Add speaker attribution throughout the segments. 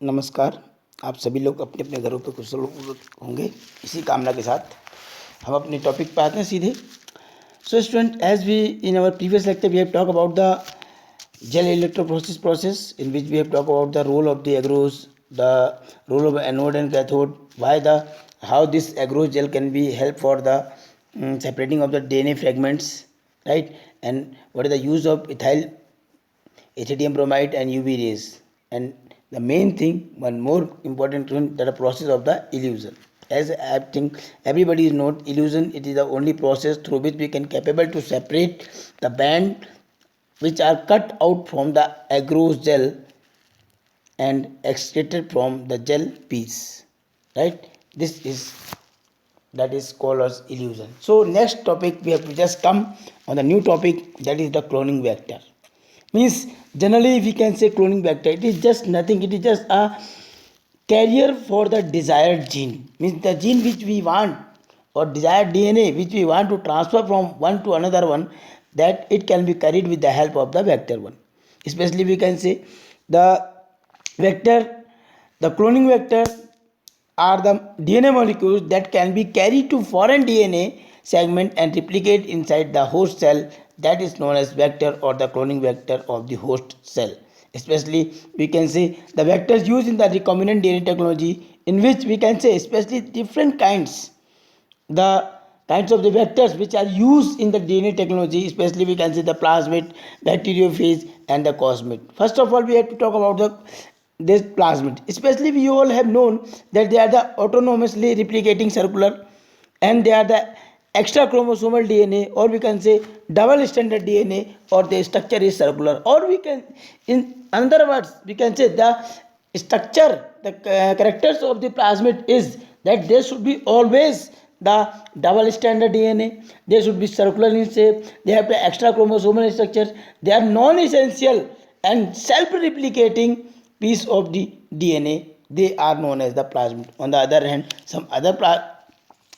Speaker 1: नमस्कार। आप सभी लोग अपने अपने घरों पे कुशल होंगे। इसी कामना के साथ हम अपने टॉपिक पे आते हैं सीधे। So student, as we in our previous lecture we have talk about the gel electrophoresis process, in which we have talked about the role of the agarose, the role of anode and cathode, how this agarose gel can be help for the separating of the DNA fragments, right? And what is the use of ethyl Hadium bromide and UV rays. And the main thing, one more important thing, that the process of the illusion. As I think everybody knows, illusion, it is the only process through which we can capable to separate the band which are cut out from the agarose gel and extracted from the gel piece, right? This is that is called as illusion. So next topic we have to just come on the new topic, that is the cloning vector. Means generally we can say cloning vector, it is just nothing, it is just a carrier for the desired gene. Means the gene which we want or desired DNA which we want to transfer from one to another one, that it can be carried with the help of the vector one. Especially we can say the vector, the cloning vector are the DNA molecules that can be carried to foreign DNA segment and replicate inside the host cell, that is known as vector or the cloning vector of the host cell. Especially we can say the vectors used in the recombinant DNA technology, in which we can say especially different kinds, the kinds of the vectors which are used in the DNA technology, especially we can see the plasmid, bacteriophage and the cosmid. First of all, we have to talk about this plasmid. Especially we all have known that they are the autonomously replicating circular, and they are the extra chromosomal DNA, or we can say double stranded DNA, or the structure is circular, or we can, in other words, we can say the structure, the characters of the plasmid is that they should be always the double stranded DNA, they should be circular in shape, they have the extra chromosomal structure, they are non-essential and self-replicating piece of the DNA, they are known as the plasmid. On the other hand, some other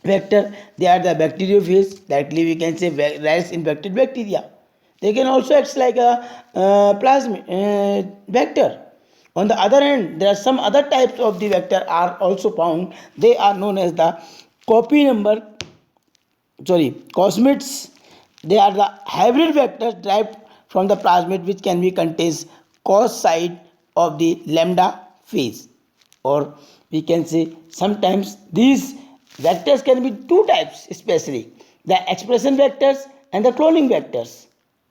Speaker 1: vector, they are the bacteriophage, directly we can say rise infected bacteria, they can also act like a plasmid vector. On the other hand, there are some other types of the vector are also found, they are known as the copy number, cosmids. They are the hybrid vectors derived from the plasmid, which can be contains cos side of the lambda phase, or we can say sometimes these vectors can be two types, especially the expression vectors and the cloning vectors,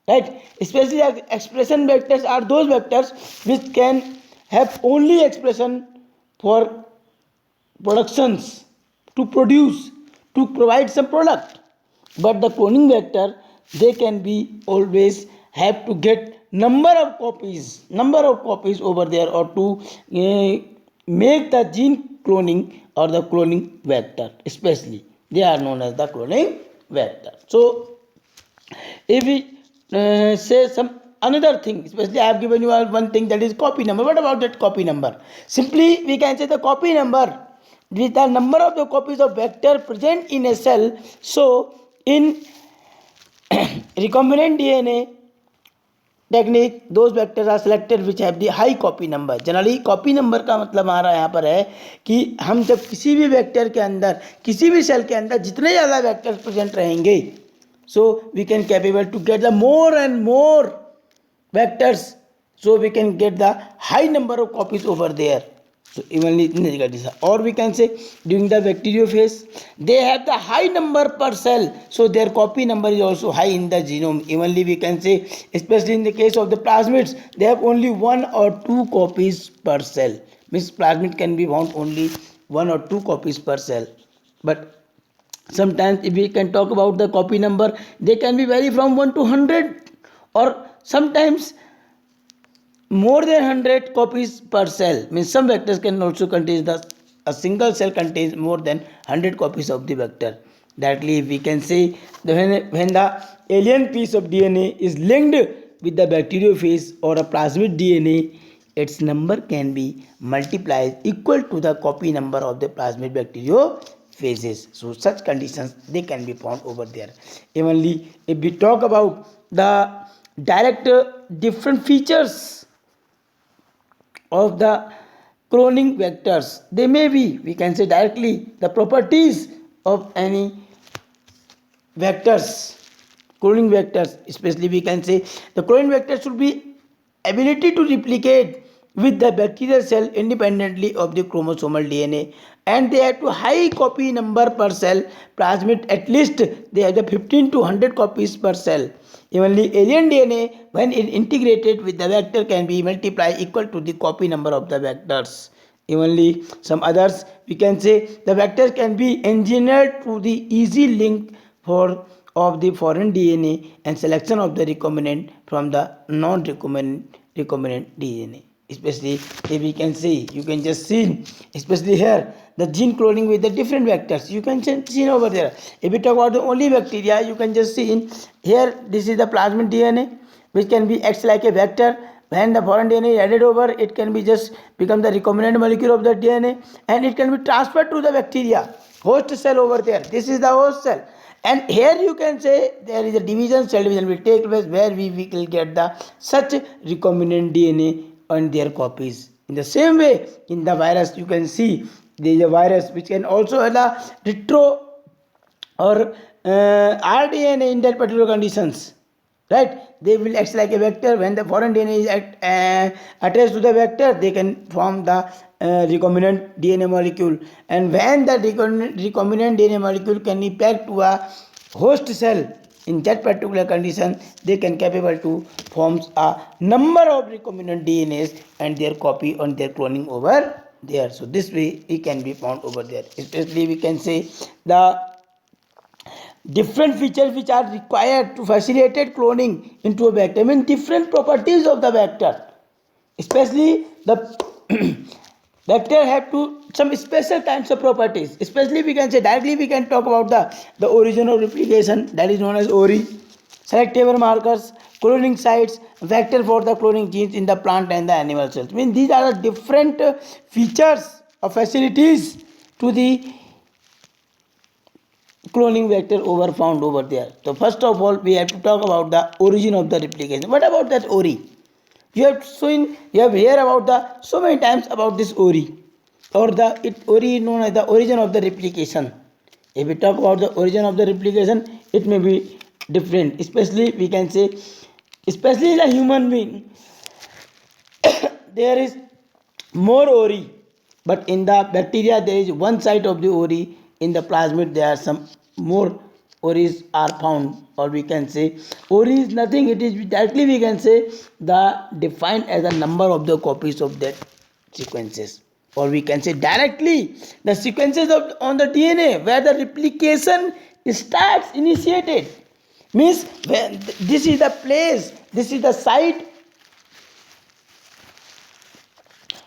Speaker 1: right? Especially the expression vectors are those vectors which can have only expression for productions, to produce, to provide some product. But the cloning vector, they can be always have to get number of copies over there, or to make the gene cloning or the cloning vector, especially they are known as the cloning vector. So if we say some another thing, especially I have given you one thing, that is copy number. What about that copy number? Simply we can say the copy number with the number of the copies of vector present in a cell. So in recombinant DNA technique, those vectors are selected which have the high copy number. Generally copy number का मतलब हमारा यहाँ पर है कि हम जब किसी भी वेक्टर के अंदर, किसी भी सेल के अंदर जितने ज़्यादा वेक्टर्स प्रेजेंट रहेंगे, so we can capable to get the more and more vectors, so we can get the high number of copies over there. So evenly, or we can say during the bacteriophage, they have the high number per cell, so their copy number is also high in the genome. Evenly we can say, especially in the case of the plasmids, they have only one or two copies per cell. Means plasmid can be found only one or two copies per cell. But sometimes if we can talk about the copy number, they can be vary from 1 to 100, or sometimes more than 100 copies per cell. Means some vectors can also contain a single cell contains more than 100 copies of the vector. Directly we can say when the alien piece of DNA is linked with the bacteriophage or a plasmid DNA, its number can be multiplied equal to the copy number of the plasmid bacteriophages. So such conditions, they can be found over there. Evenly if we talk about the direct different features of the cloning vectors. They may be, we can say directly, the properties of any vectors, cloning vectors. Especially we can say the cloning vector should be ability to replicate with the bacterial cell independently of the chromosomal DNA, and they have to high copy number per cell plasmid. At least they have the 15 to 100 copies per cell. Evenly alien DNA, when it integrated with the vector, can be multiplied equal to the copy number of the vectors. Evenly some others, we can say the vectors can be engineered to the easy link for of the foreign DNA and selection of the recombinant from the non-recombinant DNA. Especially if we can see, you can just see, especially here, the gene cloning with the different vectors. You can see over there. If we talk about the only bacteria, you can just see in here, this is the plasmid DNA, which can be acts like a vector. When the foreign DNA is added over, it can be just become the recombinant molecule of the DNA, and it can be transferred to the bacteria host cell over there. This is the host cell, and here you can say there is a division, cell division will take place, where we will get the such recombinant DNA and their copies. In the same way, in the virus, you can see there is a virus which can also have the retro or RDNA in that particular conditions, right? They will act like a vector. When the foreign DNA is attached to the vector, they can form the recombinant DNA molecule, and when the recombinant DNA molecule can impact to a host cell, in that particular condition, they can capable to form a number of recombinant DNAs and their copy on their cloning over there. So this way it can be found over there. Especially we can say the different features which are required to facilitate cloning into a vector. I mean different properties of the vector. Especially the vector have to some special kinds of properties. Especially we can say directly we can talk about the origin of replication, that is known as ORI, selectable markers, cloning sites, vector for the cloning genes in the plant and the animal cells. I mean these are the different features or facilities to the cloning vector over found over there. So first of all, we have to talk about the origin of the replication. What about that ORI? You have seen, you have heard about the so many times about this ORI, or the ORI is known as the origin of the replication. If we talk about the origin of the replication, it may be different. Especially we can say, especially in a human being, there is more ORI, but in the bacteria there is one side of the ORI. In the plasmid there are some more ORIs are found, or we can say ORI is nothing, it is directly we can say the defined as a number of the copies of that sequences, or we can say directly the sequences of on the DNA where the replication starts initiated. Means when this is the place, this is the site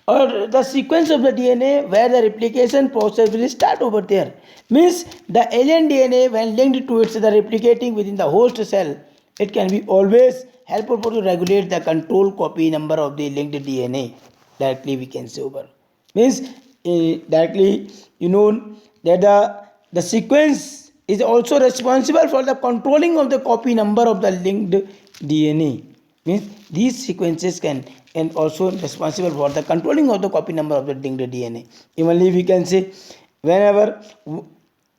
Speaker 1: or the sequence of the DNA where the replication process will start over there. Means the alien DNA, when linked to its the replicating within the host cell, it can be always helpful to regulate the control copy number of the linked DNA. Directly we can say over. Means directly you know that the sequence is also responsible for the controlling of the copy number of the linked DNA. Means these sequences can and also responsible for the controlling of the copy number of the linked DNA. Evenly we can say whenever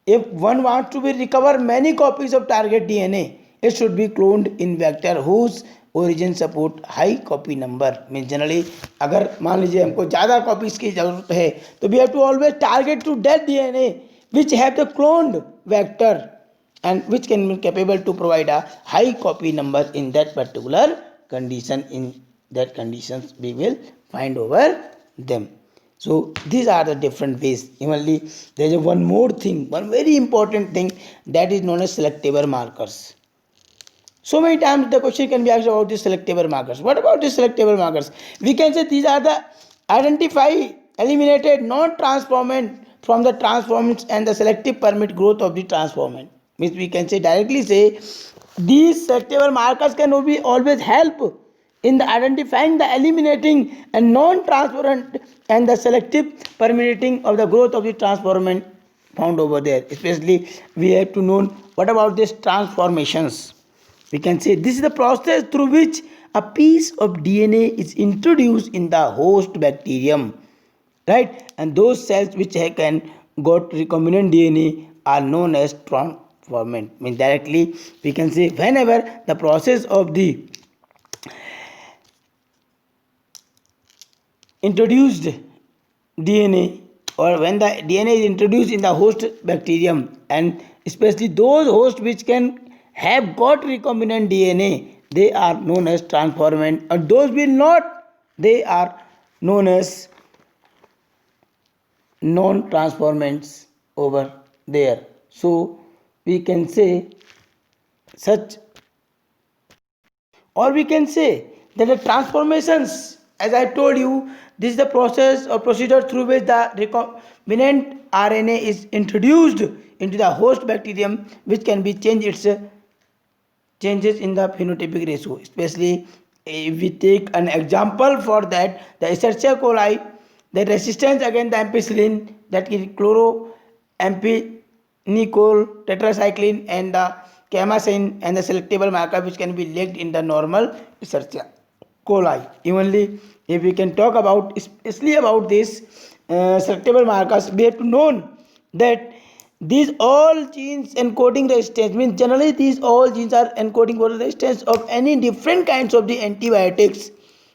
Speaker 1: if one wants to be recover many copies of target DNA, it should be cloned in vector whose origin support high copy number. Means generally अगर मान लीजिए हमको ज़्यादा copies की ज़रूरत है तो we have to always target to that DNA which have the cloned vector and which can be capable to provide a high copy number in that particular condition. In that conditions we will find over them. So these are the different ways. Evenly there is one more thing, one very important thing, that is known as selectable markers. So many times the question can be asked about the selectable markers. What about the selectable markers? We can say these are the identify eliminated non-transformant from the transformants and the selective permit growth of the transformant. Means we can say directly say these selectable markers can be always help in the identifying the eliminating and non-transparent and the selective permitting of the growth of the transformant found over there. Especially we have to know what about these transformations. We can say this is the process through which a piece of DNA is introduced in the host bacterium right? And those cells which can got recombinant DNA are known as transformant. Means directly we can say whenever the process of the introduced DNA, or when the DNA is introduced in the host bacterium, and especially those hosts which can have got recombinant DNA, they are known as transformant, and those will not, they are known as non-transformants over there. So we can say such, or we can say that the transformations, as I told you, this is the process or procedure through which the recombinant RNA is introduced into the host bacterium, which can be changed its changes in the phenotypic ratio. Especially if we take an example for that, the Escherichia coli, the resistance against the ampicillin, that is chloroamphenicol tetracycline, and the chemicine and the selectable marker which can be lacked in the normal Escherichia coli. Evenly, if we can talk about especially about this selectable markers, we have to know that these all genes encoding resistance, means generally these all genes are encoding for the resistance of any different kinds of the antibiotics.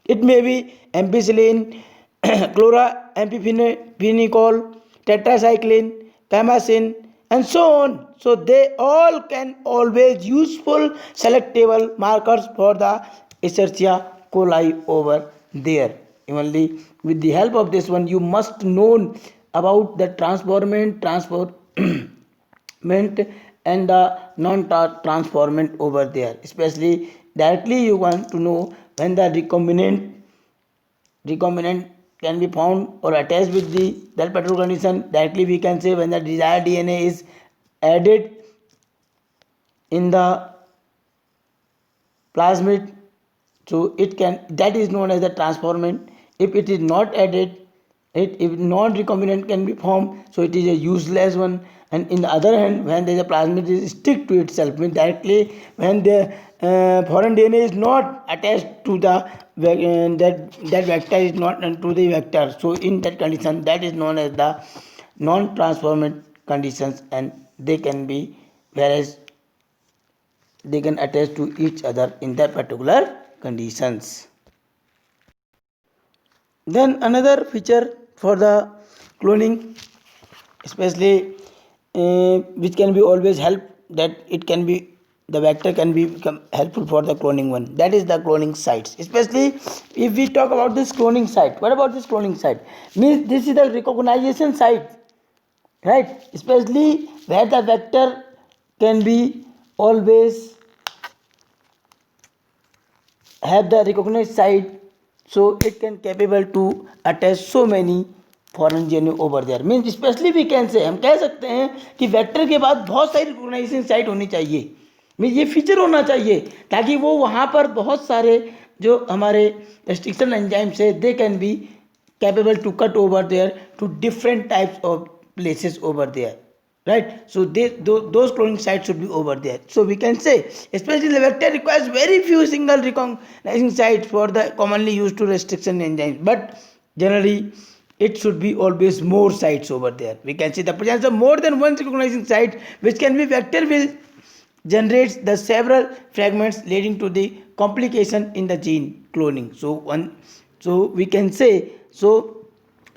Speaker 1: It may be ampicillin, chloramphenicol, tetracycline, chemicine, and so on. So they all can always useful selectable markers for the Escherichia coli over there. Only with the help of this one, you must know about the transformant and the non-transformant over there. Especially directly you want to know when the recombinant can be found or attached with the Del Petro condition. Directly we can say when the desired DNA is added in the plasmid, so it can, that is known as the transformant. If it is not added, if non-recombinant can be formed, so it is a useless one. And in the other hand, when there is a plasmid is stick to itself, means directly when the foreign DNA is not attached to the that vector is not to the vector, so in that condition, that is known as the non-transformant conditions, and they can be, whereas they can attach to each other in that particular conditions. Then another feature for the cloning, especially which can be always help, that it can be, the vector can be become helpful for the cloning one, that is the cloning sites. Especially if we talk about this cloning site, what about this cloning site? Means this is the recognition site, right? Especially where the vector can be always have the recognized site, so it can capable to attach so many foreign gene over there. Means specially we can say, हम कह सकते हैं कि vector के बाद बहुत सारी recognition site होनी चाहिए. मीन्स ये फीचर होना चाहिए ताकि वो वहाँ पर बहुत सारे जो हमारे रेस्ट्रिक्शन एंजाइम्स है, they can be capable to cut over there two different types of places over there. Right, so those cloning sites should be over there. So we can say, especially the vector requires very few single recognizing sites for the commonly used to restriction enzymes, but generally it should be always more sites over there. We can see the presence of more than one recognizing site which can be vector will generates the several fragments leading to the complication in the gene cloning. So we can say, so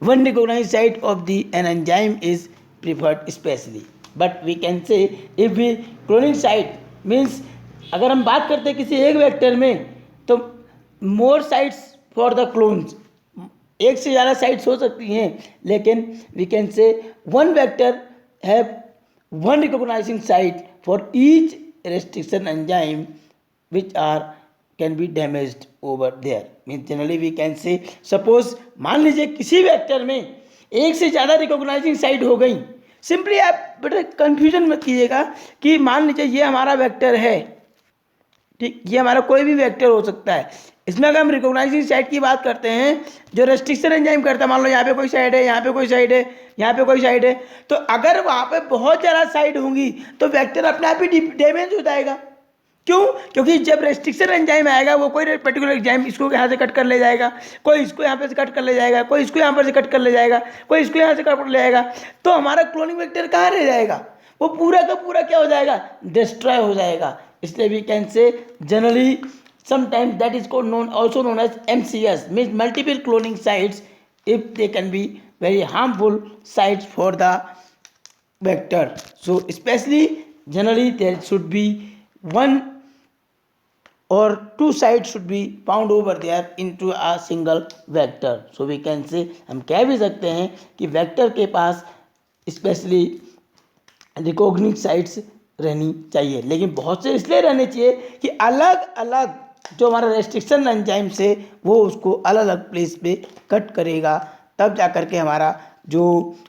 Speaker 1: one recognized site of the an enzyme is preferred especially. But we can say if we cloning site means, अगर हम बात करते हैं किसी एक vector में, तो more sites for the clones, एक से ज़्यादा साइट्स हो सकती हैं, लेकिन we can say one vector have one recognising site for each restriction enzyme which are can be damaged over there. Means generally we can say, suppose मान लीजिए किसी वेक्टर में एक से ज़्यादा रिकॉग्नाइजिंग साइट हो गई. सिंपली आप बेटा कंफ्यूजन मत कीजिएगा कि मान लीजिए ये हमारा वेक्टर है, ठीक, ये हमारा कोई भी वेक्टर हो सकता है. इसमें अगर हम रिकॉग्नाइजिंग साइट की बात करते हैं जो रेस्ट्रिक्शन एंजाइम करता है, मान लो यहाँ पे कोई साइड है, यहाँ पे कोई साइड है, यहाँ पे कोई साइड है, तो अगर वहाँ पे बहुत ज़्यादा साइड होंगी तो वेक्टर अपने आप ही डैमेज हो जाएगा. क्यों? क्योंकि जब रेस्ट्रिक्शन एंजाइम आएगा वो कोई पर्टिकुलर एंजाइम इसको यहाँ से कट कर ले जाएगा, कोई इसको यहाँ पे से कट कर ले जाएगा, कोई इसको यहाँ पर से कट कर ले जाएगा, कोई इसको यहाँ से कट कर ले जाएगा, तो हमारा क्लोनिंग वेक्टर कहाँ रह जाएगा? वो पूरा का पूरा क्या हो जाएगा? डिस्ट्रॉय हो जाएगा। इसलिए we can say generally sometimes that is called also known as MCS, means multiple cloning sites, if they can be very harmful sites for the vector. So especially generally there should be one or two sites should be found over there into a single vector. So we can say, हम कह भी सकते हैं कि vector के पास specially रिकॉग्निट sites रहनी चाहिए, लेकिन बहुत से इसलिए रहने चाहिए कि अलग अलग जो हमारा रेस्ट्रिक्शन एंजाइम से वो उसको अलग अलग प्लेस पे कट करेगा, तब जा कर के हमारा जो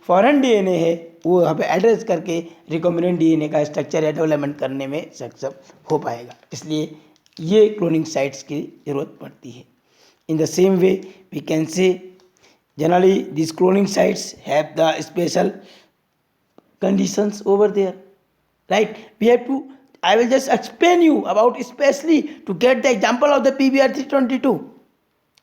Speaker 1: फॉरेन डीएनए है वो यहाँ पे एड्रेस करके रिकॉम्बिनेंट डीएनए का स्ट्रक्चर या डेवलपमेंट करने में सक्षम हो पाएगा। इसलिए ये क्लोनिंग साइट्स की ज़रूरत पड़ती है। In the same way we can say generally this cloning sites have the special conditions over there, right? We have to, I will just explain you about especially to get the example of the PBR 322,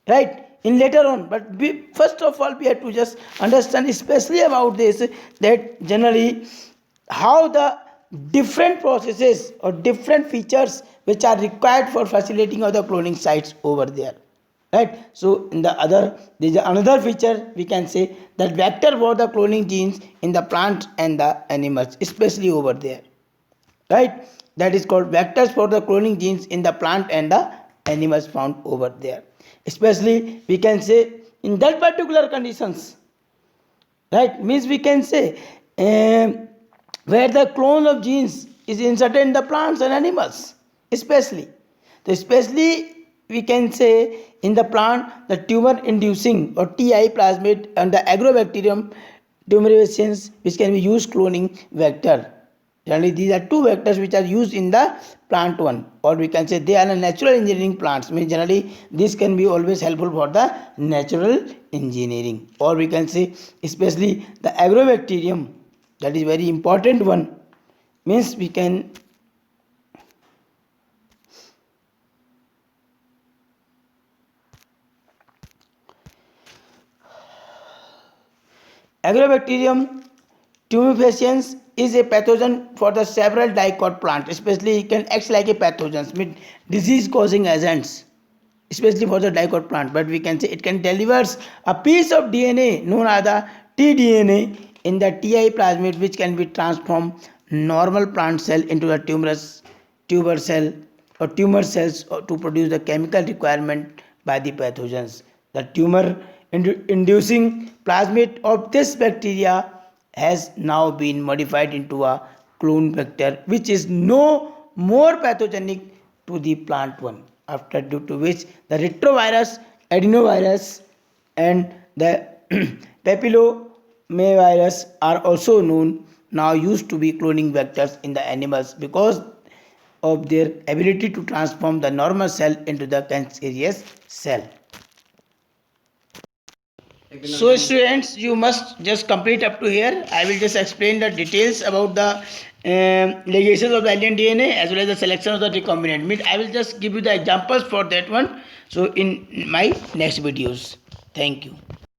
Speaker 1: right, in later on. But first of all we have to just understand especially about this, that generally how the different processes or different features which are required for facilitating of the cloning sites over there, right? So in the other, there is another feature we can say, that vector for the cloning genes in the plant and the animals, especially over there, right? That is called vectors for the cloning genes in the plant and the animals found over there. Especially we can say in that particular conditions, right? Means we can say where the clone of genes is inserted in the plants and animals, especially. So especially we can say in the plant, the tumor inducing or TI plasmid and the agrobacterium tumorigenes, which can be used cloning vector. Generally these are two vectors which are used in the plant one, or we can say they are natural engineering plants. Means generally this can be always helpful for the natural engineering, or we can say especially the agrobacterium, that is very important one. Means we can Agrobacterium tumefaciens is a pathogen for the several dicot plant, especially it can act like a pathogen, mean disease causing agents, especially for the dicot plant. But we can say it can delivers a piece of DNA known as the tDNA in the TI plasmid, which can be transformed normal plant cell into a tuber cell or tumor cells to produce the chemical requirement by the pathogens. The tumor inducing plasmid of this bacteria has now been modified into a clone vector, which is no more pathogenic to the plant one, after due to which the retrovirus, adenovirus and the papillomavirus are also known, now used to be cloning vectors in the animals because of their ability to transform the normal cell into the cancerous cell. So students, you must just complete up to here. I will just explain the details about the ligations of the alien DNA as well as the selection of the recombinant. Means I will just give you the examples for that one. So in my next videos. Thank you.